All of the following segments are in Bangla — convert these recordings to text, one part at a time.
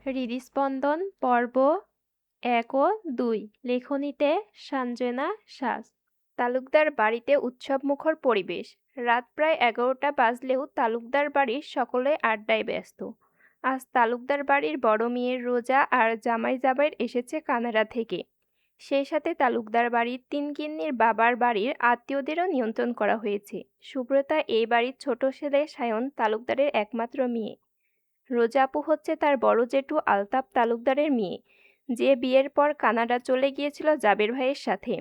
হৃদস্পন্দন পর্ব ১ ও ২ লেখনীতে সঞ্জনা সাজ। তালুকদার বাড়িতে উৎসবমুখর পরিবেশ। রাত প্রায় ১১টা বাজলেও তালুকদার বাড়ির সকলে আড্ডায় ব্যস্ত। আজ তালুকদার বাড়ির বড় মেয়ের রোজা আর জামাই জাবের এসেছে কানাডা থেকে। সেই সাথে তালুকদার বাড়ির তিন গিন্নির বাবার বাড়ির আত্মীয়দেরও নিমন্ত্রণ করা হয়েছে। সুব্রতা এই বাড়ির ছোট ছেলে সায়ন তালুকদারের একমাত্র মেয়ে। রোজা আপু হচ্ছে তার বড় জেঠু আলতাফ তালুকদারের মেয়ে, যে বিয়ের পর কানাডা চলে গিয়েছিল জাবের ভাইয়ের সাথে।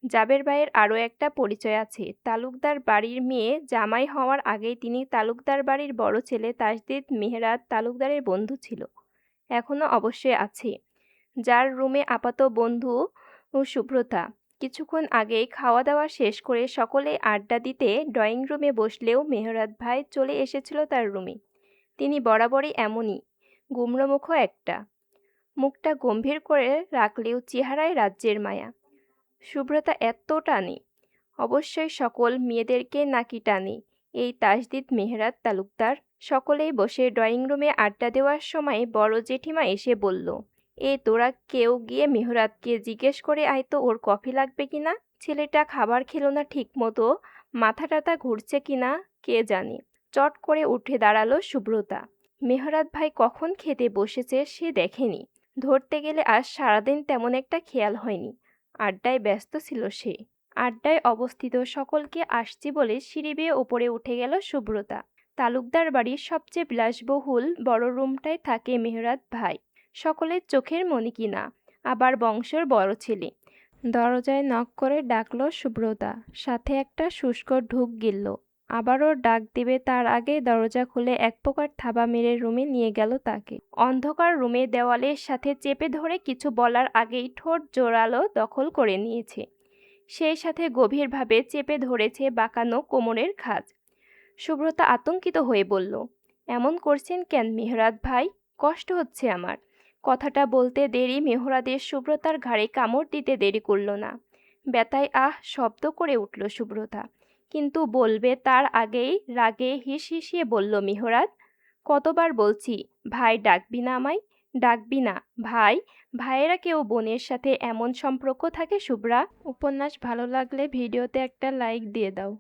জাবের ভাইয়ের আরও একটা পরিচয় আছে, তালুকদার বাড়ির মেয়ে জামাই হওয়ার আগেই তিনি তালুকদার বাড়ির বড় ছেলে তাজদিদ মেহেরাত তালুকদারের বন্ধু ছিল, এখনও অবশ্যই আছে, যার রুমে আপাত বন্ধু সুব্রতা। কিছুক্ষণ আগেই খাওয়া দাওয়া শেষ করে সকলে আড্ডা দিতে ড্রয়িং রুমে বসলেও মেহেরাত ভাই চলে এসেছিল তার রুমে। তিনি বরাবরই এমনই, গুমড়োমুখ একটা, মুখটা গম্ভীর করে রাখলেও চেহারায় রাজ্যের মায়া। শুভ্রতা এত টানে, অবশ্যই সকল মেয়েদেরকে নাকি টানে এই তাজদিদ মেহেরাত তালুকদার। সকলেই বসে ড্রয়িং রুমে আড্ডা দেওয়ার সময় বড় জেঠিমা এসে বলল, তোরা কেউ গিয়ে মেহরাতকে জিজ্ঞেস করে আয় তো ওর কফি লাগবে কিনা। ছেলেটা খাবার খেলো না ঠিক মতো, মাথা টাথা ঘুরছে কিনা কে জানে। চট করে উঠে দাঁড়ালো সুব্রতা। মেহরাত ভাই কখন খেতে বসেছে সে দেখেনি, ধরতে গেলে আজ সারাদিন তেমন একটা খেয়াল হয়নি। আড্ডায় ব্যস্ত ছিল সে। আড্ডায় অবস্থিত সকলকে আসছি বলে সিঁড়ি বেয়ে ওপরে উঠে গেল সুব্রতা। তালুকদার বাড়ির সবচেয়ে বিলাসবহুল বড় রুমটায় থাকে মেহরাত ভাই, সকলের চোখের মনি কিনা, আবার বংশের বড় ছেলে। দরজায় নক করে ডাকলো সুব্রতা, সাথে একটা শুষ্ক ঢুক গিলল। আবারও ডাক দিবে তার আগে দরজা খুলে এক প্রকার থাবা মেরে রুমে নিয়ে গেল তাকে। অন্ধকার রুমে দেওয়ালের সাথে চেপে ধরে কিছু বলার আগেই ঠোঁট জোরালো দখল করে নিয়েছে, সেই সাথে গভীরভাবে চেপে ধরেছে বাঁকানো কোমরের খাঁজ। সুব্রতা আতঙ্কিত হয়ে বলল, এমন করছেন কেন মেহরাত ভাই? কষ্ট হচ্ছে আমার। কথাটা বলতে দেরি মেহরাদের সুব্রতার ঘাড়ে কামড় দিতে দেরি করল না। ব্যথায় আহ শব্দ করে উঠল সুব্রতা, কিন্তু বলবে তার আগেই রাগে হিস হিসিয়ে বলল মেহরাত, কতবার বলছি ভাই ডাকবি না আমায়, ডাকবি না ভাই। ভাইয়েরা কেউ বোনের সাথে এমন সম্পর্ক থাকে শুভ্রা? উপন্যাস ভালো লাগলে ভিডিওতে একটা লাইক দিয়ে দাও।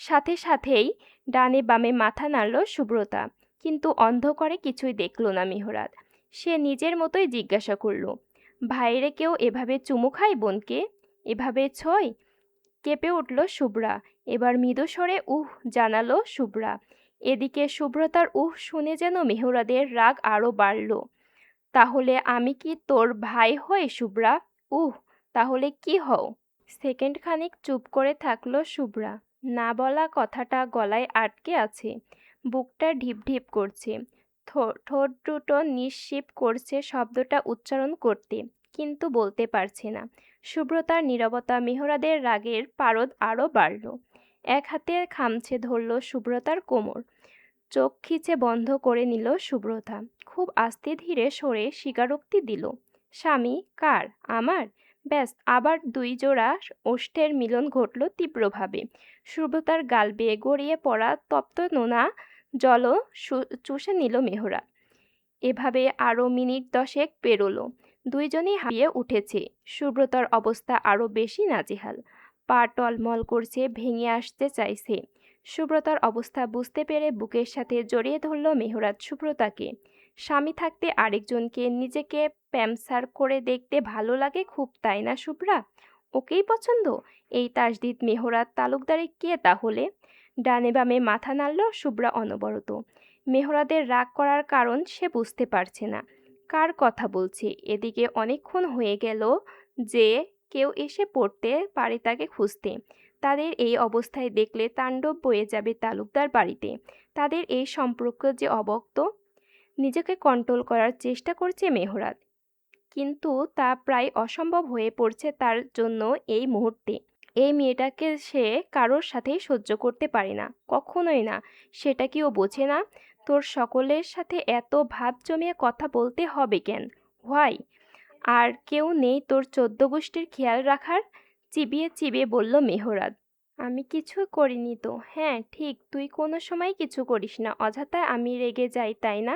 সাথে সাথেই ডানে বামে মাথা নাড়ল সুব্রতা, কিন্তু অন্ধকারে কিছুই দেখল না মেহরাত। সে নিজের মতোই জিজ্ঞাসা করল, ভাইরে কেউ এভাবে চুমু খায় বোনকে, এভাবে ছয়? কেঁপে উঠল শুভ্রা। এবার মৃদু স্বরে উহ জানালো শুভ্রা। এদিকে সুব্রতার উহ শুনে যেন মেহরাদের রাগ আরও বাড়ল। তাহলে আমি কি তোর ভাই হই শুভ্রা? উহ, তাহলে কি হও? সেকেন্ড খানিক চুপ করে থাকলো শুভ্রা। না বলা কথাটা গলায় আটকে আছে, বুকটা ঢিপ ঢিপ করছে, ঠোঁট দুটো নিঃশিপ করছে শব্দটা উচ্চারণ করতে, কিন্তু বলতে পারছে না। সুব্রতার নীরবতা মেহরাদের রাগের পারদ আরও বাড়ল। এক হাতে খামছে ধরল সুব্রতার কোমর, চোখ খিচে বন্ধ করে নিল সুব্রতা। খুব আস্তে ধীরে সরে স্বীকারোক্তি দিল, স্বামী কার? আমার। ব্যাস, আবার দুই জোড়া ওষ্ঠের মিলন ঘটল তীব্রভাবে। সুব্রতার গাল বেয়ে গড়িয়ে পড়া তপ্ত নোনা জলও চুষে নিল মেহরা। এভাবে আরও মিনিট 10 পেরোলো। দুইজনই হাঁপিয়ে উঠেছে। সুব্রতার অবস্থা আরও বেশি নাজেহাল, পা টলমল করছে, ভেঙে আসতে চাইছে। সুব্রতার অবস্থা বুঝতে পেরে বুকের সাথে জড়িয়ে ধরল মেহরাত সুব্রতাকে। স্বামী থাকতে আরেকজনকে নিজেকে প্যামসার করে দেখতে ভালো লাগে খুব, তাই না শুভ্রা? ওকেই পছন্দ এই তাজদিদ মেহরাত তালুকদারে কে তাহলে? ডানে বামে মাথা নাড়ল শুভ্রা অনবরত। মেহরাদের রাগ করার কারণ সে বুঝতে পারছে না। কার কথা বলছে? এদিকে অনেকক্ষণ হয়ে গেল যে কেউ এসে পড়তে পারে তাকে খুঁজতে। তাদের এই অবস্থায় দেখলে তাণ্ডব বয়ে যাবে তালুকদার বাড়িতে। তাদের এই সম্পর্ক যে অব্যক্ত। নিজেকে কন্ট্রোল করার চেষ্টা করছে মেহরাত, কিন্তু তা প্রায় অসম্ভব হয়ে পড়ছে তার জন্য এই মুহূর্তে। এই মেয়েটাকে সে কারোর সাথেই সহ্য করতে পারে না, কখনোই না। সেটা কি ও বোঝে না? তোর সকলের সাথে এত ভাব জমিয়ে কথা বলতে হবে কেন? হোয়াই? আর কেউ নেই তোর 14 গোষ্ঠীর খেয়াল রাখার? চিবিয়ে চিবিয়ে বলল মেহরাত। আমি কিছু করিনি তো। হ্যাঁ ঠিক, তুই কোনো সময় কিছু করিস না, অযথা আমি রেগে যাই তাই না?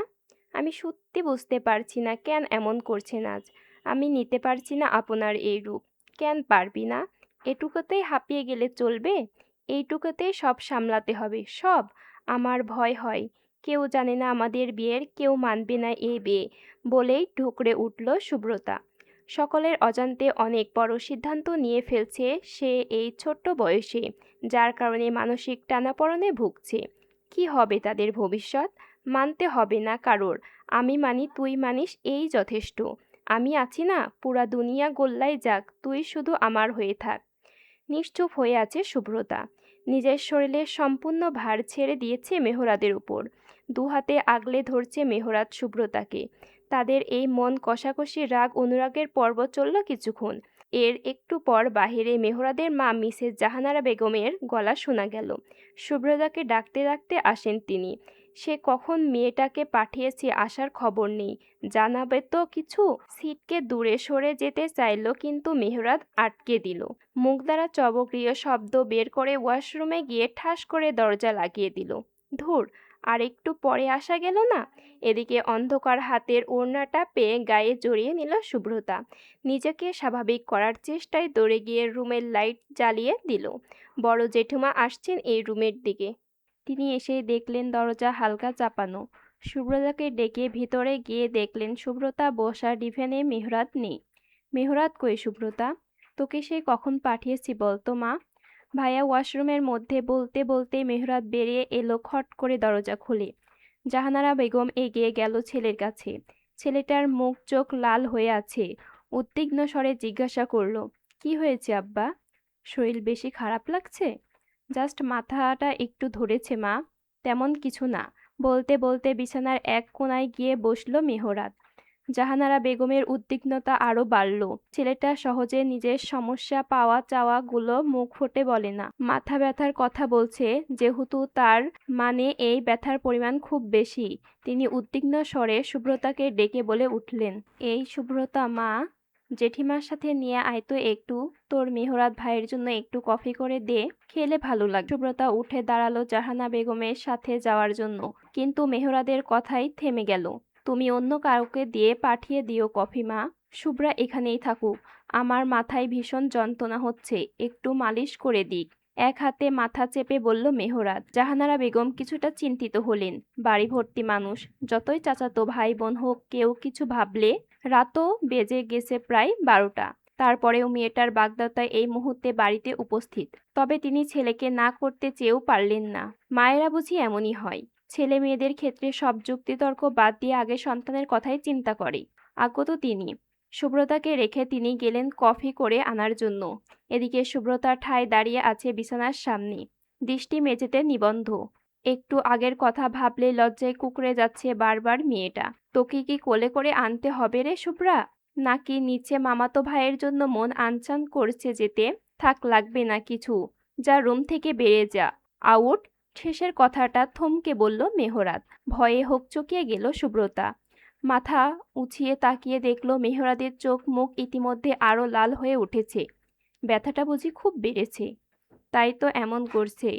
আমি সত্যি বুঝতে পারছি না কেন এমন করছেন আজ। আমি নিতে পারছি না আপনার এই রূপ। কেন পারবি না? এটুকুতেই হাঁপিয়ে গেলে চলবে? এইটুকুতেই সব সামলাতে হবে, সব? আমার ভয় হয়। কেউ জানে না আমাদের বিয়ের, কেউ মানবে না এই বিয়ে, বলেই ঢুকরে উঠল সুব্রতা। সকলের অজান্তে অনেক বড় সিদ্ধান্ত নিয়ে ফেলছে সে এই ছোট্ট বয়সে, যার কারণে মানসিক টানাপোড়েনে ভুগছে। কি হবে তাদের ভবিষ্যৎ? মানতে হবে না কারোর। আমি মানি, তুই মানিস, এই যথেষ্ট। আমি আছি না, পুরা দুনিয়া গোল্লায় যাক, তুই শুধু আমার হয়ে থাক। নিশ্চুপ হয়ে আছে সুব্রতা। নিজের শরীরের সম্পূর্ণ ভার ছেড়ে দিয়েছে মেহরাদের উপর। দুহাতে আগলে ধরছে মেহরাদ সুব্রতাকে। তাদের এই মন কষাকষি রাগ অনুরাগের পর্ব চলল কিছুক্ষণ। এর একটু পর বাহিরে মেহরাদের মা মিসেস জাহানারা বেগমের গলা শোনা গেল। সুব্রতাকে ডাকতে ডাকতে আসেন তিনি। সে কখন মেয়েটাকে পাঠিয়েছে আসার খবর নেই। জানাবে তো কিছু। সিটকে দূরে সরে যেতে চাইল, কিন্তু মেহরাদ আটকে দিল। মুখ দ্বারা চবকীয় শব্দ বের করে ওয়াশরুমে গিয়ে ঠাস করে দরজা লাগিয়ে দিল। ধুর, আর একটু পরে আসা গেল না? এদিকে অন্ধকার হাতের ওড়নাটা পেয়ে গায়ে জড়িয়ে নিল সুব্রতা। নিজেকে স্বাভাবিক করার চেষ্টায় দৌড়ে গিয়ে রুমের লাইট জ্বালিয়ে দিল। বড় জেঠুমা আসছেন এই রুমের দিকে। তিনি এসেই দেখলেন দরজা হালকা চাপানো। সুব্রতাকে ডেকে ভিতরে গিয়ে দেখলেন সুব্রতা বসা, ডিভানে মেহরাত নেই। মেহরাত কই সুব্রতা? তোকে সে কখন পাঠিয়েছি বলতো মা? ভাইয়া ওয়াশরুমের মধ্যে বলতে বলতে মেহরাত বেরিয়ে এলো, খট করে দরজা খুলে। জাহানারা বেগম এগিয়ে গেল ছেলের কাছে। ছেলেটার মুখ চোখ লাল হয়ে আছে। উদ্বিগ্ন স্বরে জিজ্ঞাসা করলো, কি হয়েছে আব্বা? শরীর বেশি খারাপ লাগছে? জাস্ট মাথাটা একটু ধরেছে মা, তেমন কিছু না। বলতে বলতে বিছানার এক কোণায় গিয়ে বসল মেহরাত। জাহানারা বেগমের উদ্বিগ্নতা আরো বাড়ল। ছেলেটা সহজে নিজের সমস্যা পাওয়া চাওয়া গুলো মুখ ফুটে বলে না। মাথা ব্যথার কথা বলছে যেহেতু, তার মানে এই ব্যথার পরিমাণ খুব বেশি। তিনি উদ্বিগ্ন স্বরে সুব্রতাকে ডেকে বলে উঠলেন, এই সুব্রতা মা, জেঠিমার সাথে নিয়ে আয় তো একটু। তোর মেহরাত ভাইয়ের জন্য একটু কফি করে দে, খেলে ভালো লাগবে। সুব্রতা উঠে দাঁড়ালো জাহানা বেগমের সাথে যাওয়ার জন্য, কিন্তু মেহরাদের কথাই থেমে গেল। তুমি অন্য কাউকে দিয়ে পাঠিয়ে দিও কফি মা। শুভ্রা এখানেই থাকুক। আমার মাথায় ভীষণ যন্ত্রণা হচ্ছে, একটু মালিশ করে দিক। এক হাতে মাথা চেপে বলল মেহরাত। জাহানারা বেগম কিছুটা চিন্তিত হলেন। বাড়ি ভর্তি মানুষ, যতই চাচাতো ভাই বোন হোক, কেউ কিছু ভাবলে। রাতও বেজে গেছে প্রায় 12টা। তারপরেও মেয়েটার বাগদত্তায় এই মুহূর্তে বাড়িতে উপস্থিত। তবে তিনি ছেলেকে না করতে চেয়েও পারলেন না। মায়েরা বুঝি এমনই হয়। ছেলে মেয়েদের ক্ষেত্রে সব যুক্তিতর্ক বাদ দিয়ে আগে সন্তানের কথাই চিন্তা করে। আগত তিনি। সুব্রতাকে রেখে তিনি গেলেন কফি করে আনার জন্য। এদিকে সুব্রতা ঠায় দাঁড়িয়ে আছে বিছানার সামনে, দৃষ্টি মেঝেতে নিবদ্ধ। একটু আগের কথা ভাবলে লজ্জায় কুঁকড়ে যাচ্ছে বারবার মেয়েটা। তোকে কি কোলে করে আনতে হবে রে শুভ্রা? নাকি নিচে মামাতো ভাইয়ের জন্য মন আনচান করছে যেতে? থাক, লাগবে না কিছু। যা, রুম থেকে বেরিয়ে যা। আউট। শেষের কথাটা থমকে বলল মেহরাত। ভয়ে হকচকিয়ে গেল সুব্রতা। মাথা উঁচিয়ে তাকিয়ে দেখল মেহরাদের চোখ মুখ ইতিমধ্যে আরো লাল হয়ে উঠেছে। ব্যথাটা বুঝি খুব বেড়েছে, তাই তো এমন করছে।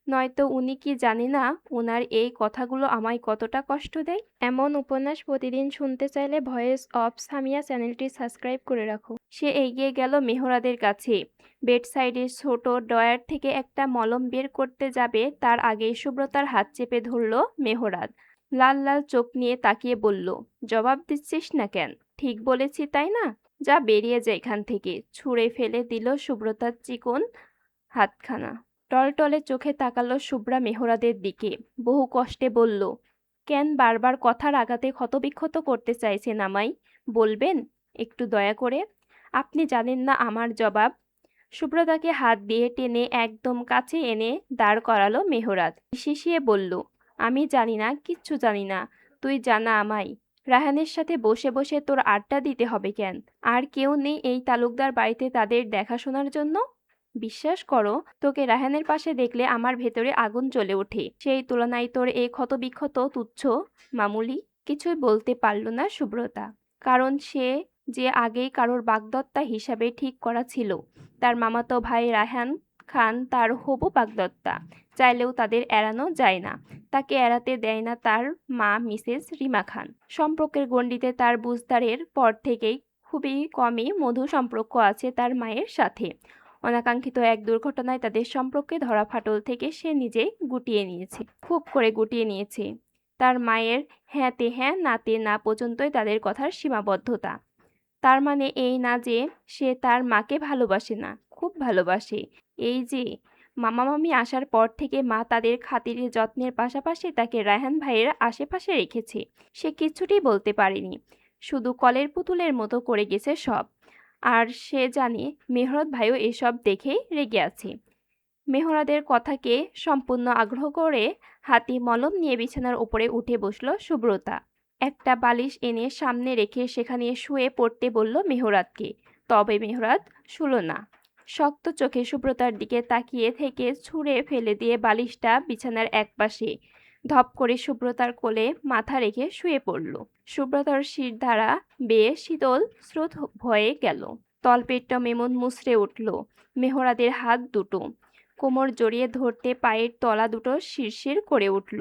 নয়তো উনি কি জানে না ওনার এই কথাগুলো আমায় কতটা কষ্ট দেয়? এমন উপন্যাস প্রতিদিন শুনতে চাইলে ভয়েস অফ সামিয়া চ্যানেলটি সাবস্ক্রাইব করে রাখো। সে এগিয়ে গেল মেহরাদের কাছে। বেড সাইডের ছোট ড্রয়ার থেকে একটা মলম বের করতে যাবে, তার আগেই সুব্রতার হাত চেপে ধরল মেহরাদ। লাল লাল চোখ নিয়ে তাকিয়ে বলল, জবাব দিচ্ছিস না কেন? ঠিক বলেছি তাই না? যা, বেরিয়ে যা এখান থেকে। ছুঁড়ে ফেলে দিল সুব্রতার চিকন হাতখানা। টলটলে চোখে তাকালো শুভ্রা মেহরাদের দিকে। বহু কষ্টে বলল, কেন বারবার কথার আঘাতে ক্ষতবিক্ষত করতে চাইছেন আমায়? বলবেন একটু দয়া করে? আপনি জানেন না আমার জবাব। সুব্রতাকে হাত দিয়ে টেনে একদম কাছে এনে দাঁড় করালো মেহরাদ। শিশিয়ে বলল, আমি জানি না, কিচ্ছু জানি না। তুই জানা আমায়। রাহানের সাথে বসে বসে তোর আড্ডা দিতে হবে কেন? আর কেউ নেই এই তালুকদার বাড়িতে তাদের দেখাশোনার জন্য? বিশ্বাস করো, তোকে রাহানের পাশে দেখলে আমার ভেতরে আগুন জ্বলে ওঠে। সেই তুলনায় তোর এই ক্ষতবিক্ষত তুচ্ছ, মামুলি। কিছুই বলতে পারল না সুব্রতা, কারণ সে যে আগেই কারোর বাগদত্তা হিসাবে ঠিক করা ছিল। তার মামাতো ভাই রায়হান খান তার হবু বাগদত্তা, চাইলেও তাদের এড়ানো যায় না। তাকে এড়াতে দেয় না তার মা মিসেস রিমা খান। সম্পর্কের গণ্ডিতে তার বুঝদারের পর থেকেই খুবই কমই মধু সম্পর্ক আছে তার মায়ের সাথে। অনাকাঙ্ক্ষিত এক দুর্ঘটনায় তাদের সম্পর্কে ধরা ফাটল থেকে সে নিজেই গুটিয়ে নিয়েছে, খুব করে গুটিয়ে নিয়েছে। তার মায়ের হ্যাঁতে হ্যাঁ নাতে না পর্যন্তই তাদের কথার সীমাবদ্ধতা। তার মানে এই না যে সে তার মাকে ভালোবাসে না, খুব ভালোবাসে। এই যে মামা মামি আসার পর থেকে মা তাদের খাতিরে যত্নের পাশাপাশি তাকে রায়হান ভাইয়ের আশেপাশে রেখেছে। সে কিচ্ছুটি বলতে পারেনি, শুধু কলের পুতুলের মতো করে গেছে সব। আর সে জানে মেহরাত ভাইও এসব দেখেই রেগে আছে। মেহরাদের কথাকে সম্পূর্ণ আগ্রহ করে হাতে মলম নিয়ে বিছানার উপরে উঠে বসল সুব্রতা। একটা বালিশ এনে সামনে রেখে সেখানে শুয়ে পড়তে বলল মেহরাতকে। তবে মেহরাত শুল না। শক্ত চোখে সুব্রতার দিকে তাকিয়ে থেকে ছুঁড়ে ফেলে দিয়ে বালিশটা বিছানার একপাশে ধপ করে সুব্রতার কোলে মাথা রেখে শুয়ে পড়ল। সুব্রতার শিরদাঁড়া বেয়ে শীতল স্রোত ভয়ে গেল। তলপেটটা মেমন মুচড়ে উঠল। মেহরাদের হাত দুটো কোমর জড়িয়ে ধরতে পায়ের তলা দুটো শিরশির করে উঠল।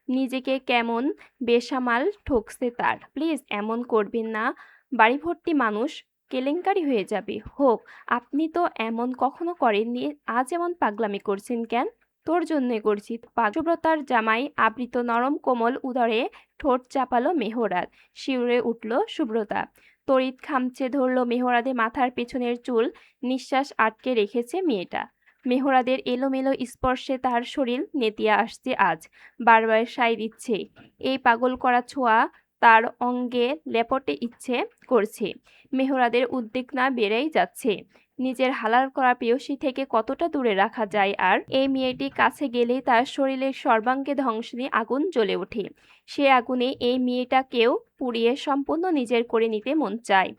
নিজেকে কেমন বেসামাল ঠকছে তার। প্লিজ এমন করবেন না, বাড়ি ভর্তি মানুষ, কেলেঙ্কারি হয়ে যাবে। হোক, আপনি তো এমন কখনো করেননি, আজ এমন পাগলামি করছেন কেন? তোর জন্যই করছি। সুব্রতার জামাই আবৃত নরম কোমল উদরে ঠোঁট চাপালো মেহরাত। শিউরে উঠল সুব্রতা। তড়িৎ খামচে ধরল মেহরাদের মাথার পেছনের চুল। নিঃশ্বাস আটকে রেখেছে মেয়েটা। মেহরাদের এলোমেলো স্পর্শে তার শরীর নেতিয়ে আসছে আজ, বারবার সায় দিচ্ছে। এই পাগল করা ছোঁয়া তার অঙ্গে লেপটে ইচ্ছে করছে। মেহরাদের উদ্বিগ্নতা বেড়েই যাচ্ছে। নিজের হালাল করা প্রেয়সী থেকে কতটা দূরে রাখা যায় আর? এই মেয়েটি কাছে গেলেই তার শরীরের সর্বাঙ্গে ধ্বংসনী আগুন জ্বলে ওঠে। সে আগুনে এই মেয়েটাকেও পুড়িয়ে সম্পূর্ণ নিজের করে নিতে মন চায়,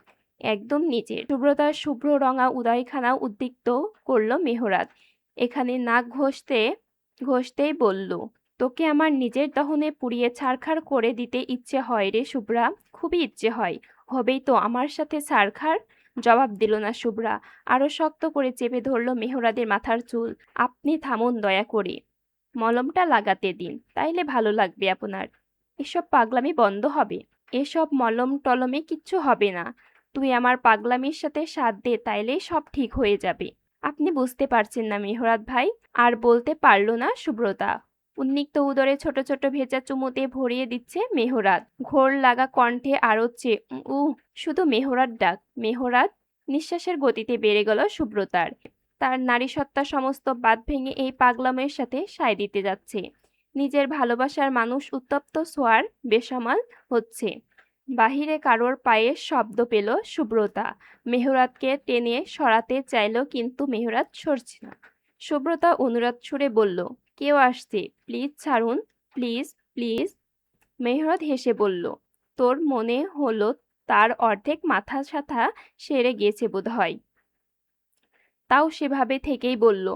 একদম নিজের। সুব্রতার শুভ্র রঙা উদয়খানা উদ্বিগ্ন করল মেহরাত। এখানে নাক ঘষতেই বলল, তোকে আমার নিজের দহনে পুড়িয়ে ছারখার করে দিতে ইচ্ছে হয় রে শুভ্রা, খুবই ইচ্ছে হয়। হবেই তো আমার সাথে ছারখার। জবাব দিল না শুভ্রা। আরো শক্ত করে চেপে ধরল মেহরাদের মাথার চুল। আপনি থামুন দয়া করে, মলমটা লাগাতে দিন, তাইলে ভালো লাগবে আপনার। এসব পাগলামি বন্ধ হবে। এসব মলম টলমে কিচ্ছু হবে না। তুই আমার পাগলামির সাথে সাথ দে, তাইলেই সব ঠিক হয়ে যাবে। আপনি বুঝতে পারছেন না মেহরাত ভাই। আর বলতে পারল না সুব্রতা। উন্নিক্ত উদরে ছোট ছোট ভেজা চুমুতে ভরিয়ে দিচ্ছে মেহরাত। ঘোর লাগা কণ্ঠে আরোচ্ছে, শুধু মেহরাত ডাক, মেহরাত। নিঃশ্বাসের গতিতে বেড়ে গেল সুব্রতার। তার নারীসত্তা সমস্ত বাঁধ ভেঙে এই পাগলামের সাথে সায় দিতে যাচ্ছে। নিজের ভালোবাসার মানুষ উত্তপ্ত ছোঁয়ার বেসামাল হচ্ছে। বাহিরে কারোর পায়ের শব্দ পেল সুব্রতা। মেহরাতকে টেনে সরাতে চাইল, কিন্তু মেহরাত সরছে না। সুব্রতা অনুরোধ সুরে বলল, কেউ আসছে, প্লিজ ছাড়ুন, প্লিজ প্লিজ। মেহরাত হেসে বলল, তোর মনে হলো তার অর্ধেক মাথা সাথা সেরে গেছে বোধহয়। তাও সেভাবে থেকেই বলল,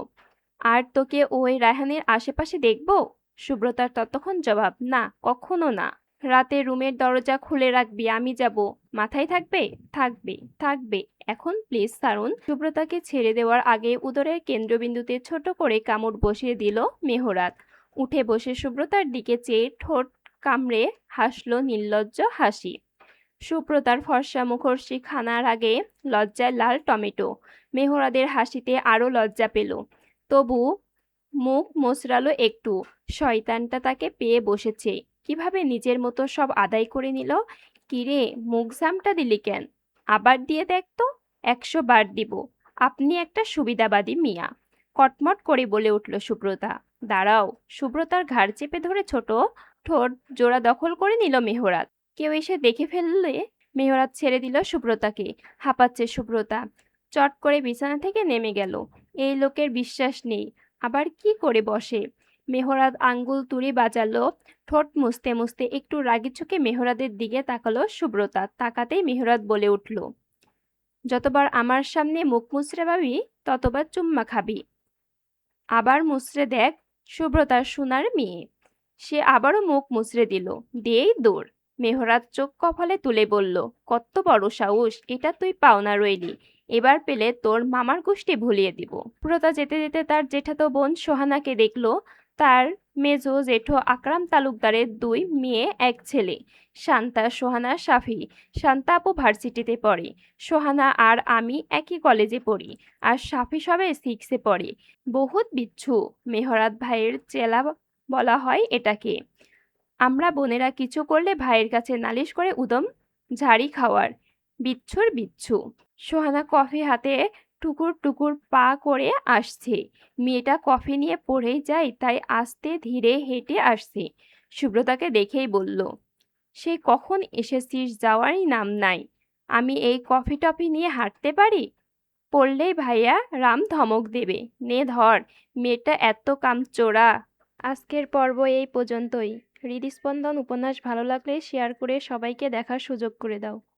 আর তোকে ওই রায়হানের আশেপাশে দেখবো? সুব্রতার ততক্ষণ জবাব, না, কখনো না। রাতে রুমের দরজা খুলে রাখবি, আমি যাব। মাথায় থাকবে? থাকবে, থাকবে। এখন প্লিজ ছাড়ুন। সুব্রতাকে ছেড়ে দেওয়ার আগে উদরের কেন্দ্রবিন্দুতে ছোট করে কামড় বসিয়ে দিল মেহরাত। উঠে বসে সুব্রতার দিকে চেয়ে ঠোঁট কামড়ে হাসল নির্লজ্জ হাসি। সুব্রতার ফর্সা মুখর্ষি খানার আগে লজ্জায় লাল টমেটো। মেহরাদের হাসিতে আরো লজ্জা পেল। তবু মুখ মোচড়ালো একটু। শয়তানটা তাকে পেয়ে বসেছে। কিভাবে নিজের মতো সব আদায় করে নিল? কিরে, মুখ জামটা দিলি কেন? আবার দিয়ে দেখ তো। 100 বার দিব। আপনি একটা সুবিধাবাদী মিয়া, কটমট করে বলে উঠল সুব্রতা। দাঁড়াও। সুব্রতার ঘাড় চেপে ধরে ছোট ঠোঁট জোড়া দখল করে নিল মেহরাত। কেউ এসে দেখে ফেললে? মেহরাত ছেড়ে দিল সুব্রতাকে। হাঁপাচ্ছে সুব্রতা। চট করে বিছানা থেকে নেমে গেল। এই লোকের বিশ্বাস নেই, আবার কি করে বসে। মেহরাত আঙ্গুল তুড়ি বাজালো। ঠোঁট মুছতে মুছতে একটু রাগি চোখে মেহরাদের দিকে তাকালো সুব্রতা। তাকাতেই মেহরাত বলে উঠল, যতবার আমার সামনে মুখ মুচড়ে পাবি ততবার চুম্মা খাবি। আবার মুচড়ে দেখ। সুব্রতার সোনার মেয়ে। সে আবারও মুখ মুচড়ে দিল। দিয়েই দৌড়। মেহরাত চোখ কপালে তুলে বলল, কত বড় সাহস, এটা তুই পাওনা রইলি। এবার পেলে তোর মামার গোষ্ঠী ভুলিয়ে দিব। পুরোটা যেতে যেতে তার জেঠাতো বোন সোহানাকে দেখলো। তার মেজো জেঠো আকরাম তালুকদারের 2 মেয়ে 1 ছেলে, শান্তা, সোহানা, সাফি। শান্তা আপু ভার্সিটিতে পড়ে, সোহানা আর আমি একই কলেজে পড়ি, আর সাফি সবে 6-এ পড়ে। বহুত বিচ্ছু, মেহরাত ভাইয়ের চেলা বলা হয় এটাকে। আমরা বোনেরা কিছু করলে ভাইয়ের কাছে নালিশ করে উদম ঝাড়ি খাওয়ার। বিচ্ছুর বিচ্ছু। সোহানা কফি হাতে টুকুর টুকুর পা করে আসছে। মেয়েটা কফি নিয়ে পড়েই যায়, তাই আস্তে ধীরে হেঁটে আসছে। সুব্রতাকে দেখেই বলল, সেই কখন এসেছিস, যাওয়ারই নাম নাই। আমি এই কফি টফি নিয়ে হাঁটতে পারি? পড়লেই ভাইয়া রাম ধমক দেবে। নে ধর, মেয়েটা এত কামচোরা। আজকের পর্ব এই পর্যন্তই। হৃদস্পন্দন উপন্যাস ভালো লাগলে শেয়ার করে সবাইকে দেখার সুযোগ করে দাও।